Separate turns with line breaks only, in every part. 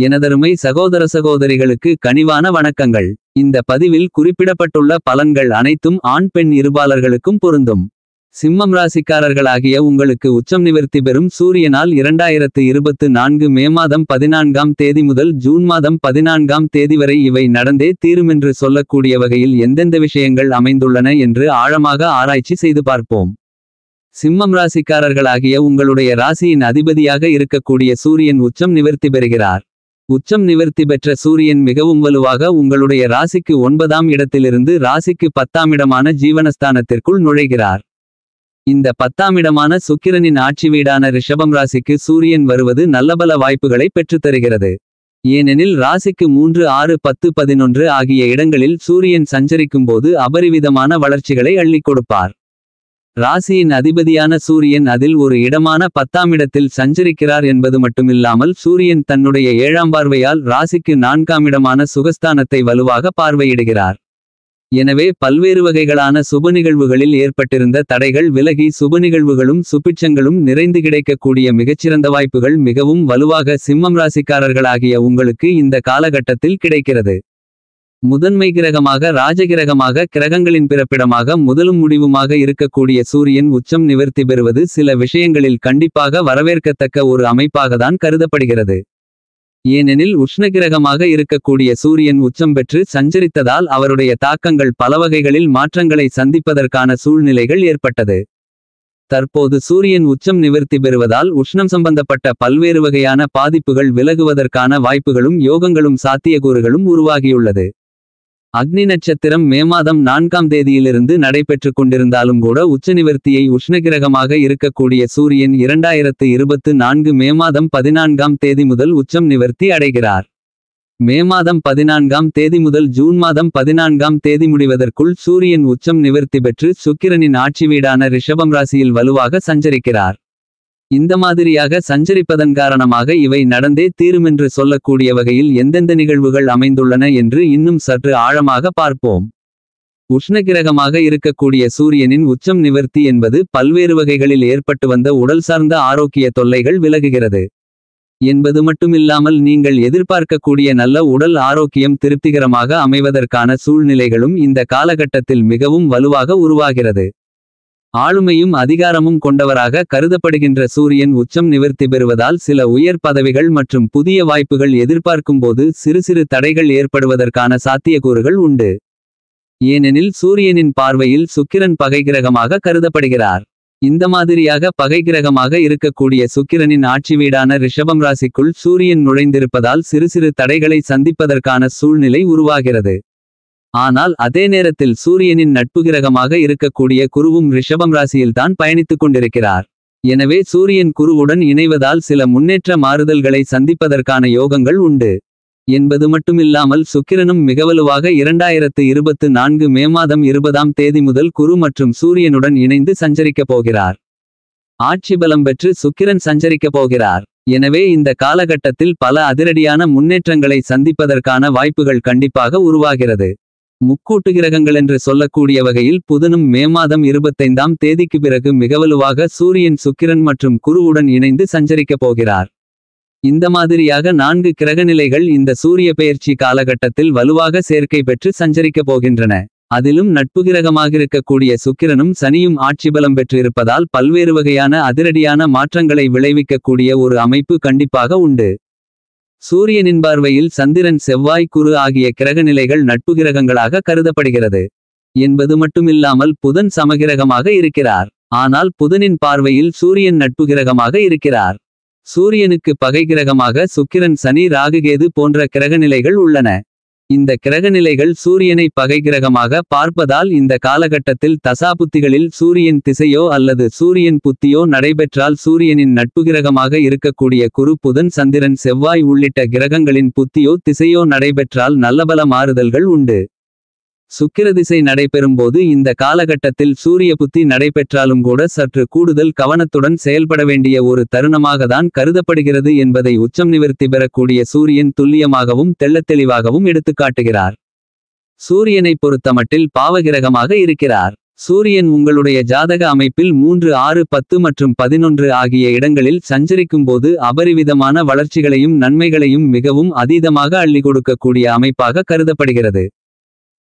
எனதருமை சகோதர சகோதரிகளுக்கு கனிவான வணக்கங்கள். இந்த பதிவில் குறிப்பிடப்பட்டுள்ள பலன்கள் அனைத்தும் ஆண் பெண் இருபாலர்களுக்கும் பொருந்தும். சிம்மம் ராசிக்காரர்களாகிய உங்களுக்கு உச்சம் நிவர்த்தி பெறும் சூரியனால் 2024 மே மாதம் 14ஆம் தேதி முதல் ஜூன் மாதம் 14ஆம் தேதி வரை இவை நடந்தே தீருமென்று சொல்லக்கூடிய வகையில் எந்தெந்த விஷயங்கள் அமைந்துள்ளன என்று ஆழமாக ஆராய்ச்சி செய்து பார்ப்போம். சிம்மம் ராசிக்காரர்களாகிய உங்களுடைய ராசியின் அதிபதியாக இருக்கக்கூடிய சூரியன் உச்சம் நிவர்த்தி பெறுகிறார். உச்சம் நிவர்த்தி பெற்ற சூரியன் மிகவும் வலுவாக உங்களுடைய ராசிக்கு 9ஆம் இடத்திலிருந்து ராசிக்கு 10ஆம் இடமான ஜீவனஸ்தானத்திற்குள் நுழைகிறார். இந்த 10ஆம் இடமான சுக்கிரனின் ஆட்சி வீடான ரிஷபம் ராசிக்கு சூரியன் வருவது நல்லபல வாய்ப்புகளை பெற்றுத்தருகிறது. ஏனெனில் ராசிக்கு 3 6 10 11 ஆகிய இடங்களில் சூரியன் சஞ்சரிக்கும்போது அபரிவிதமான வளர்ச்சிகளை அள்ளிக் கொடுப்பார். ராசியின் அதிபதியான சூரியன் அதில் ஒரு இடமான 10ஆம் இடத்தில் சஞ்சரிக்கிறார் என்பது மட்டுமில்லாமல் சூரியன் தன்னுடைய 7ஆம் பார்வையால் ராசிக்கு 4ஆம் இடமான சுகஸ்தானத்தை வலுவாக பார்வையிடுகிறார். எனவே பல்வேறு வகைகளான சுபநிகழ்வுகளில் ஏற்பட்டிருந்த தடைகள் விலகி சுபநிகழ்வுகளும் சுபிட்சங்களும் நிறைந்து கிடைக்கக்கூடிய மிகச்சிறந்த வாய்ப்புகள் மிகவும் வலுவாக சிம்மம் ராசிக்காரர்களாகிய உங்களுக்கு இந்த காலகட்டத்தில் கிடைக்கிறது. முதன்மை கிரகமாக ராஜகிரகமாக கிரகங்களின் பிறப்பிடமாக முதலும் முடிவுமாக இருக்கக்கூடிய சூரியன் உச்சம் நிவர்த்தி பெறுவது சில விஷயங்களில் கண்டிப்பாக வரவேற்கத்தக்க ஒரு அமைப்பாகத்தான் கருதப்படுகிறது. ஏனெனில் உஷ்ணகிரகமாக இருக்கக்கூடிய சூரியன் உச்சம் பெற்று சஞ்சரித்ததால் அவருடைய தாக்கங்கள் பலவகைகளில் மாற்றங்களை சந்திப்பதற்கான சூழ்நிலைகள் ஏற்பட்டது. தற்போது சூரியன் உச்சம் நிவர்த்தி பெறுவதால் உஷ்ணம் சம்பந்தப்பட்ட பல்வேறு வகையான பாதிப்புகள் விலகுவதற்கான வாய்ப்புகளும் யோகங்களும் சாத்தியக்கூறுகளும் உருவாகியுள்ளது. அக்னி நட்சத்திரம் மே மாதம் 4ஆம் தேதியிலிருந்து நடைபெற்று கொண்டிருந்தாலும் கூட உச்சநிவர்த்தியை உஷ்ணகிரகமாக இருக்கக்கூடிய சூரியன் 2024 மே மாதம் 14ஆம் தேதி முதல் உச்சம் நிவர்த்தி அடைகிறார். மே மாதம் 14ஆம் தேதி முதல் ஜூன் மாதம் 14ஆம் தேதி முடிவதற்குள் சூரியன் உச்சம் நிவர்த்தி பெற்று சுக்கிரனின் ஆட்சி வீடான ரிஷபம் ராசியில் வலுவாக சஞ்சரிக்கிறார். இந்த மாதிரியாக சஞ்சரிப்பதன் காரணமாக இவை நடந்தே தீருமென்று சொல்லக்கூடிய வகையில் எந்தெந்த நிகழ்வுகள் அமைந்துள்ளன என்று இன்னும் சற்று ஆழமாக பார்ப்போம். உஷ்ணகிரகமாக இருக்கக்கூடிய சூரியனின் உச்சம் நிவர்த்தி என்பது பல்வேறு வகைகளில் ஏற்பட்டு வந்த உடல் சார்ந்த ஆரோக்கிய தொல்லைகள் விலகுகிறது என்பது மட்டுமில்லாமல் நீங்கள் எதிர்பார்க்கக்கூடிய நல்ல உடல் ஆரோக்கியம் திருப்திகரமாக அமைவதற்கான சூழ்நிலைகளும் இந்த காலகட்டத்தில் மிகவும் வலுவாக உருவாகிறது. ஆளுமையும் அதிகாரமும் கொண்டவராக கருதப்படுகின்ற சூரியன் உச்சம் நிவர்த்தி பெறுவதால் சில உயர் பதவிகள் மற்றும் புதிய வாய்ப்புகள் எதிர்பார்க்கும்போது சிறு சிறு தடைகள் ஏற்படுவதற்கான சாத்தியக்கூறுகள் உண்டு. ஏனெனில் சூரியனின் பார்வையில் சுக்கிரன் பகைகிரகமாக கருதப்படுகிறார். இந்த மாதிரியாக பகைகிரகமாக இருக்கக்கூடிய சுக்கிரனின் ஆட்சி வீடான ரிஷபம் ராசிக்குள் சூரியன் நுழைந்திருப்பதால் சிறு சிறு தடைகளை சந்திப்பதற்கான சூழ்நிலை உருவாகிறது. ஆனால் அதே நேரத்தில் சூரியனின் நட்பு கிரகமாக இருக்கக்கூடிய குருவும் ரிஷபம் ராசியில்தான் பயணித்துக் கொண்டிருக்கிறார். எனவே சூரியன் குருவுடன் இணைவதால் சில முன்னேற்ற மாறுதல்களை சந்திப்பதற்கான யோகங்கள் உண்டு என்பது மட்டுமில்லாமல் சுக்கிரனும் மிகவலுவாக 2024 மே மாதம் 20ஆம் தேதி முதல் குரு மற்றும் சூரியனுடன் இணைந்து சஞ்சரிக்கப் போகிறார். ஆட்சி பலம் பெற்று சுக்கிரன் சஞ்சரிக்கப் போகிறார். எனவே இந்த காலகட்டத்தில் பல அதிரடியான முன்னேற்றங்களை சந்திப்பதற்கான வாய்ப்புகள் கண்டிப்பாக உருவாகிறது. முக்கூட்டு கிரகங்களென்று சொல்லக்கூடிய வகையில் புதனும் மே மாதம் 25ஆம் தேதிக்கு பிறகு மிகவலுவாக சூரியன் சுக்கிரன் மற்றும் குருவுடன் இணைந்து சஞ்சரிக்கப் போகிறார். இந்த மாதிரியாக 4 கிரகநிலைகள் இந்த சூரிய பெயர்ச்சி காலகட்டத்தில் வலுவாக சேர்க்கை பெற்று சஞ்சரிக்கப் போகின்றன. அதிலும் நட்பு கிரகமாகிருக்கக்கூடிய சுக்கிரனும் சனியும் ஆட்சி பலம் பெற்று இருப்பதால் பல்வேறு வகையான அதிரடியான மாற்றங்களை விளைவிக்கக்கூடிய ஒரு அமைப்பு கண்டிப்பாக உண்டு. சூரியனின் பார்வையில் சந்திரன் செவ்வாய் குரு ஆகிய கிரகநிலைகள் நட்பு கிரகங்களாக கருதப்படுகிறது என்பது மட்டுமில்லாமல் புதன் சமகிரகமாக இருக்கிறார். ஆனால் புதனின் பார்வையில் சூரியன் நட்பு கிரகமாக இருக்கிறார். சூரியனுக்கு பகை கிரகமாக சுக்கிரன் சனி ராகுகேது போன்ற கிரகநிலைகள் உள்ளன. இந்த கிரகநிலைகள் சூரியனை பகை கிரகமாக பார்ப்பதால் இந்த காலகட்டத்தில் தசாபுத்திகளில் சூரியன் திசையோ அல்லது சூரியன் புத்தியோ நடைபெற்றால் சூரியனின் நட்பு கிரகமாக இருக்கக்கூடிய குரு புதன் சந்திரன் செவ்வாய் உள்ளிட்ட கிரகங்களின் புத்தியோ திசையோ நடைபெற்றால் நல்லபல மாறுதல்கள் உண்டு. சுக்கிர திசை நடைபெறும்போது இந்த காலகட்டத்தில் சூரிய புத்தி நடைபெற்றாலும் கூட சற்று கூடுதல் கவனத்துடன் செயல்பட வேண்டிய ஒரு தருணமாகத்தான் கருதப்படுகிறது என்பதை உச்சம் நிவர்த்தி பெறக்கூடிய சூரியன் துல்லியமாகவும் தெள்ளத்தெளிவாகவும் எடுத்துக்காட்டுகிறார். சூரியனை பொறுத்தமட்டில் பாவகிரகமாக இருக்கிறார். சூரியன் உங்களுடைய ஜாதக அமைப்பில் 3 6 10 மற்றும் 11 ஆகிய இடங்களில் சஞ்சரிக்கும்போது அபரிவிதமான வளர்ச்சிகளையும் நன்மைகளையும் மிகவும் அதீதமாக அள்ளி கொடுக்கக்கூடிய அமைப்பாக கருதப்படுகிறது.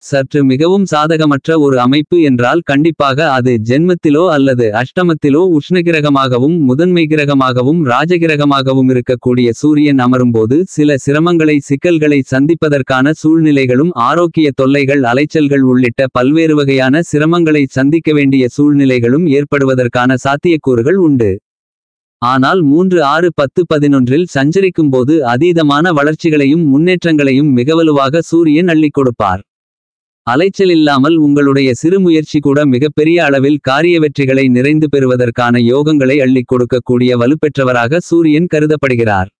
சற்று மிகவும் சாதகமற்ற ஒரு அமைப்பு என்றால் கண்டிப்பாக அது ஜென்மத்திலோ அல்லது அஷ்டமத்திலோ உஷ்ணகிரகமாகவும் முதன்மை கிரகமாகவும் ராஜகிரகமாகவும் இருக்கக்கூடிய சூரியன் அமரும்போது சில சிரமங்களை சிக்கல்களை சந்திப்பதற்கான சூழ்நிலைகளும் ஆரோக்கிய தொல்லைகள் அலைச்சல்கள் உள்ளிட்ட பல்வேறு வகையான சிரமங்களை சந்திக்க வேண்டிய சூழ்நிலைகளும் ஏற்படுவதற்கான சாத்தியக்கூறுகள் உண்டு. ஆனால் 3 6 10 11இல் சஞ்சரிக்கும்போது அதீதமான வளர்ச்சிகளையும் முன்னேற்றங்களையும் மிகவலுவாக சூரியன் அள்ளிக் கொடுப்பார். அலைச்சல் இல்லாமல் உங்களுடைய சிறு முயற்சி கூட மிகப்பெரிய அளவில் காரிய வெற்றிகளை நிறைந்து பெறுவதற்கான யோகங்களை அள்ளிக் கொடுக்கக்கூடிய வலுப்பெற்றவராக சூரியன் கருதப்படுகிறார்.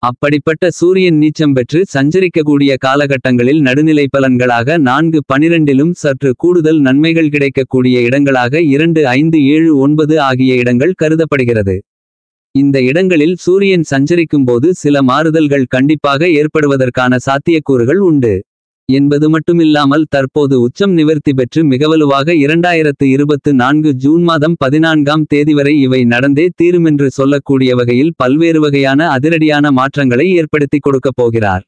அப்படிப்பட்ட சூரியன் நீச்சம் பெற்று சஞ்சரிக்கக்கூடிய காலகட்டங்களில் நடுநிலை பலன்களாக 4 12இலும் சற்று கூடுதல் நன்மைகள் கிடைக்கக்கூடிய இடங்களாக 2 5 7 9 ஆகிய இடங்கள் கருதப்படுகிறது. இந்த இடங்களில் சூரியன் சஞ்சரிக்கும்போது சில மாறுதல்கள் கண்டிப்பாக ஏற்படுவதற்கான சாத்தியக்கூறுகள் உண்டு என்பது மட்டுமில்லாமல் தற்போது உச்சம் நிவர்த்தி பெற்று மிகவலுவாக 2024 ஜூன் மாதம் 14ஆம் தேதி வரை இவை நடந்தே தீருமென்று சொல்லக்கூடிய வகையில் பல்வேறு வகையான அதிரடியான மாற்றங்களை ஏற்படுத்திக் கொடுக்கப் போகிறார்.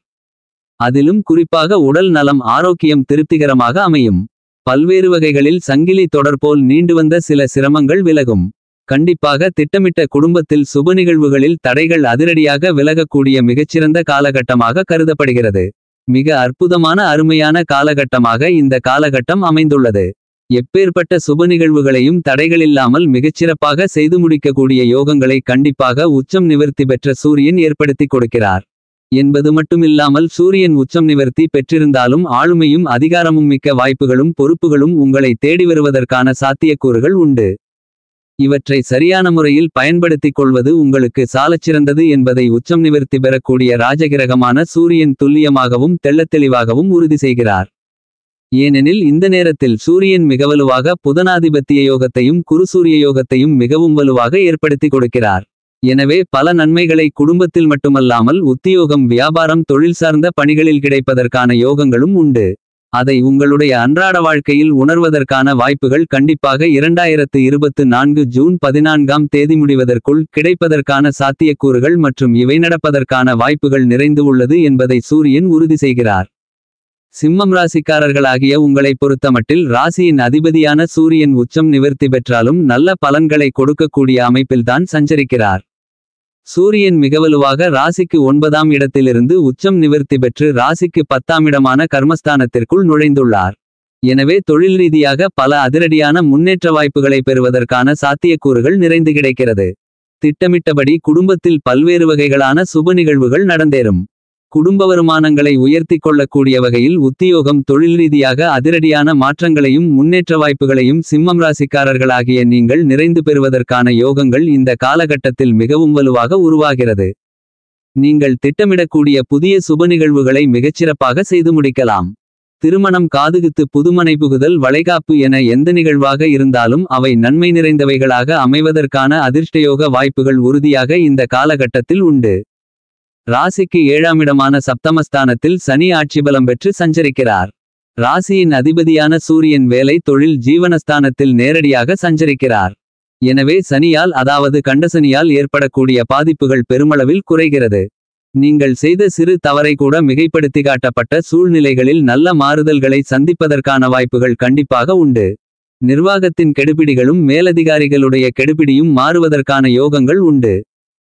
அதிலும் குறிப்பாக உடல் நலம் ஆரோக்கியம் திருப்திகரமாக அமையும். பல்வேறு வகைகளில் சங்கிலி தொடர்போல் நீண்டு வந்த சில சிரமங்கள் விலகும். கண்டிப்பாக திட்டமிட்ட குடும்பத்தில் சுப நிகழ்வுகளில் தடைகள் அதிரடியாக விலகக்கூடிய மிகச்சிறந்த காலகட்டமாக கருதப்படுகிறது. மிக அற்புதமான அருமையான காலகட்டமாக இந்த காலகட்டம் அமைந்துள்ளது. எப்பேற்பட்ட சுப நிகழ்வுகளையும் தடைகளில்லாமல் மிகச்சிறப்பாக செய்து முடிக்கக்கூடிய யோகங்களை கண்டிப்பாக உச்சம் நிவர்த்தி பெற்ற சூரியன் ஏற்படுத்திக் கொடுக்கிறார் என்பது மட்டுமில்லாமல் சூரியன் உச்சம் நிவர்த்தி பெற்றிருந்தாலும் ஆளுமையும் அதிகாரமும் மிக்க வாய்ப்புகளும் பொறுப்புகளும் உங்களை தேடி வருவதற்கான சாத்தியக்கூறுகள் உண்டு. இவற்றை சரியான முறையில் பயன்படுத்திக் கொள்வது உங்களுக்கு சாலச்சிறந்தது என்பதை உச்சம் நிவர்த்தி பெறக்கூடிய ராஜகிரகமான சூரியன் துல்லியமாகவும் தெள்ளத்தெளிவாகவும் உறுதி செய்கிறார். ஏனெனில் இந்த நேரத்தில் சூரியன் மிகவலுவாக புதனாதிபத்திய யோகத்தையும் குருசூரிய யோகத்தையும் மிகவும் வலுவாக ஏற்படுத்தி கொடுக்கிறார். எனவே பல நன்மைகளை குடும்பத்தில் மட்டுமல்லாமல் உத்தியோகம் வியாபாரம் தொழில் சார்ந்த பணிகளில் கிடைப்பதற்கான யோகங்களும் உண்டு. அதை உங்களுடைய அன்றாட வாழ்க்கையில் உணர்வதற்கான வாய்ப்புகள் கண்டிப்பாக 2024 ஜூன் 14ஆம் தேதி முடிவதற்குள் கிடைப்பதற்கான சாத்தியக்கூறுகள் மற்றும் இவை நடப்பதற்கான வாய்ப்புகள் நிறைந்து உள்ளது என்பதை சூரியன் உறுதி செய்கிறார். சிம்மம் ராசிக்காரர்களாகிய உங்களைப் பொறுத்தமட்டில் ராசியின் அதிபதியான சூரியன் உச்சம் நிவர்த்தி பெற்றாலும் நல்ல பலன்களை கொடுக்கக்கூடிய அமைப்பில்தான் சஞ்சரிக்கிறார். சூரியன் மிகவலுவாக ராசிக்கு 9ஆம் இடத்திலிருந்து உச்சம் நிவர்த்தி பெற்று ராசிக்கு 10ஆம் இடமான கர்மஸ்தானத்திற்குள் நுழைந்துள்ளார். எனவே தொழில் ரீதியாக பல அதிரடியான முன்னேற்ற வாய்ப்புகளை பெறுவதற்கான சாத்தியக்கூறுகள் நிறைந்து கிடைக்கிறது. திட்டமிட்டபடி குடும்பத்தில் பல்வேறு வகைகளான சுப நிகழ்வுகள் நடந்தேறும். குடும்ப வருமானங்களை உயர்த்தி கொள்ளக்கூடிய வகையில் உத்தியோகம் தொழில் ரீதியாக அதிரடியான மாற்றங்களையும் முன்னேற்ற வாய்ப்புகளையும் சிம்மம் ராசிக்காரர்களாகிய நீங்கள் நிறைந்து பெறுவதற்கான யோகங்கள் இந்த காலகட்டத்தில் மிகவும் வலுவாக உருவாகிறது. நீங்கள் திட்டமிடக்கூடிய புதிய சுப நிகழ்வுகளை மிகச்சிறப்பாக செய்து முடிக்கலாம். திருமணம் காதுகுத்து புதுமனை புகுதல் வளைகாப்பு என எந்த நிகழ்வாக இருந்தாலும் அவை நன்மை நிறைந்தவைகளாக அமைவதற்கான அதிர்ஷ்டயோக வாய்ப்புகள் உறுதியாக இந்த காலகட்டத்தில் உண்டு. ராசிக்கு 7ஆம் இடமான சப்தமஸ்தானத்தில் சனி ஆட்சிபலம் பெற்று சஞ்சரிக்கிறார். ராசியின் அதிபதியான சூரியன் வேலை தொழில் ஜீவனஸ்தானத்தில் நேரடியாக சஞ்சரிக்கிறார். எனவே சனியால் அதாவது கண்டசனியால் ஏற்படக்கூடிய பாதிப்புகள் பெருமளவில் குறைகிறது. நீங்கள் செய்த சிறு தவறை கூட மிகைப்படுத்தி காட்டப்பட்ட சூழ்நிலைகளில் நல்ல மாறுதல்களை சந்திப்பதற்கான வாய்ப்புகள் கண்டிப்பாக உண்டு. நிர்வாகத்தின் கெடுபிடிகளும் மேலதிகாரிகளுடைய கெடுபிடியும் மாறுவதற்கான யோகங்கள் உண்டு.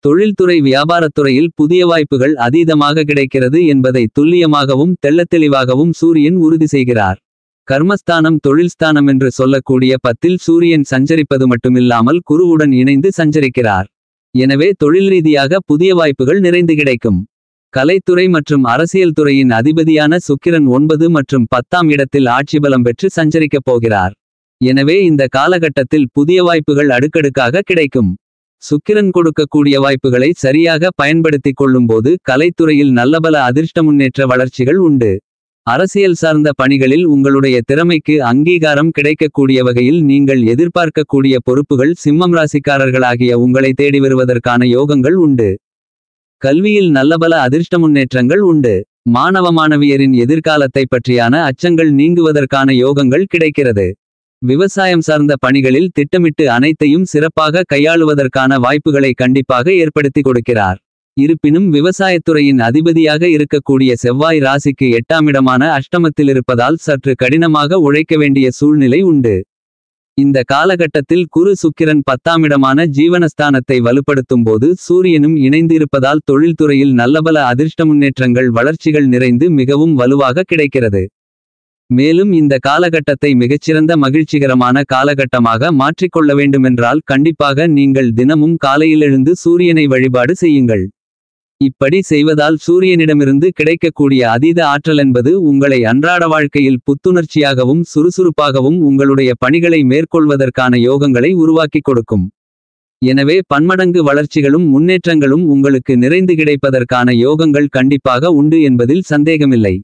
தொழில்துறை வியாபாரத்துறையில் புதிய வாய்ப்புகள் அதீதமாக கிடைக்கிறது என்பதை துல்லியமாகவும் தெள்ளத்தெளிவாகவும் சூரியன் உறுதி செய்கிறார். கர்மஸ்தானம் தொழில்ஸ்தானம் என்று சொல்லக்கூடிய 10இல் சூரியன் சஞ்சரிப்பது மட்டுமில்லாமல் குருவுடன் இணைந்து சஞ்சரிக்கிறார். எனவே தொழில் ரீதியாக புதிய வாய்ப்புகள் நிறைந்து கிடைக்கும். கலைத்துறை மற்றும் அரசியல் துறையின் அதிபதியான சுக்கிரன் 9 மற்றும் 10ஆம் இடத்தில் ஆட்சிபலம் பெற்று சஞ்சரிக்கப் போகிறார். எனவே இந்த காலகட்டத்தில் புதிய வாய்ப்புகள் அடுக்கடுக்காக கிடைக்கும். சுக்கிரன் கொடுக்கக்கூடிய வாய்ப்புகளை சரியாக பயன்படுத்திக் கொள்ளும்போது கலைத்துறையில் நல்லபல அதிர்ஷ்ட முன்னேற்ற வளர்ச்சிகள் உண்டு. அரசியல் சார்ந்த பணிகளில் உங்களுடைய திறமைக்கு அங்கீகாரம் கிடைக்கக்கூடிய வகையில் நீங்கள் எதிர்பார்க்கக்கூடிய பொறுப்புகள் சிம்மம் ராசிக்காரர்களாகிய உங்களை தேடி வருவதற்கான யோகங்கள் உண்டு. கல்வியில் நல்லபல அதிர்ஷ்ட முன்னேற்றங்கள் உண்டு. மாணவ மாணவியரின் எதிர்காலத்தை பற்றியான அச்சங்கள் நீங்குவதற்கான யோகங்கள் கிடைக்கிறது. விவசாயம் சார்ந்த பணிகளில் திட்டமிட்டு அனைத்தையும் சிறப்பாக கையாளுவதற்கான வாய்ப்புகளை கண்டிப்பாக ஏற்படுத்தி கொடுக்கிறார். இருப்பினும் விவசாயத்துறையின் அதிபதியாக இருக்கக்கூடிய செவ்வாய் ராசிக்கு 8ஆம் இடமான அஷ்டமத்திலிருப்பதால் சற்று கடினமாக உழைக்க வேண்டிய சூழ்நிலை உண்டு. இந்த காலகட்டத்தில் குரு சுக்கிரன் 10ஆம் இடமான ஜீவனஸ்தானத்தை வலுப்படுத்தும் போது சூரியனும் இணைந்து இருப்பதால் தொழில்துறையில் நல்லபல அதிர்ஷ்ட முன்னேற்றங்கள் வளர்ச்சிகள் நிறைந்து மிகவும் வலுவாக கிடைக்கிறது. மேலும் இந்த காலகட்டத்தை மிகச்சிறந்த மகிழ்ச்சிகரமான காலகட்டமாக மாற்றிக்கொள்ள வேண்டுமென்றால் கண்டிப்பாக நீங்கள் தினமும் காலையில் எழுந்து சூரியனை வழிபாடு செய்யுங்கள். இப்படி செய்வதால் சூரியனிடமிருந்து கிடைக்கக்கூடிய அதீத ஆற்றல் என்பது உங்களை அன்றாட வாழ்க்கையில் புத்துணர்ச்சியாகவும் சுறுசுறுப்பாகவும் உங்களுடைய பணிகளை மேற்கொள்வதற்கான யோகங்களை உருவாக்கிக் கொடுக்கும். எனவே பன்மடங்கு வளர்ச்சிகளும் முன்னேற்றங்களும் உங்களுக்கு நிறைந்து கிடைப்பதற்கான யோகங்கள் கண்டிப்பாக உண்டு என்பதில் சந்தேகமில்லை.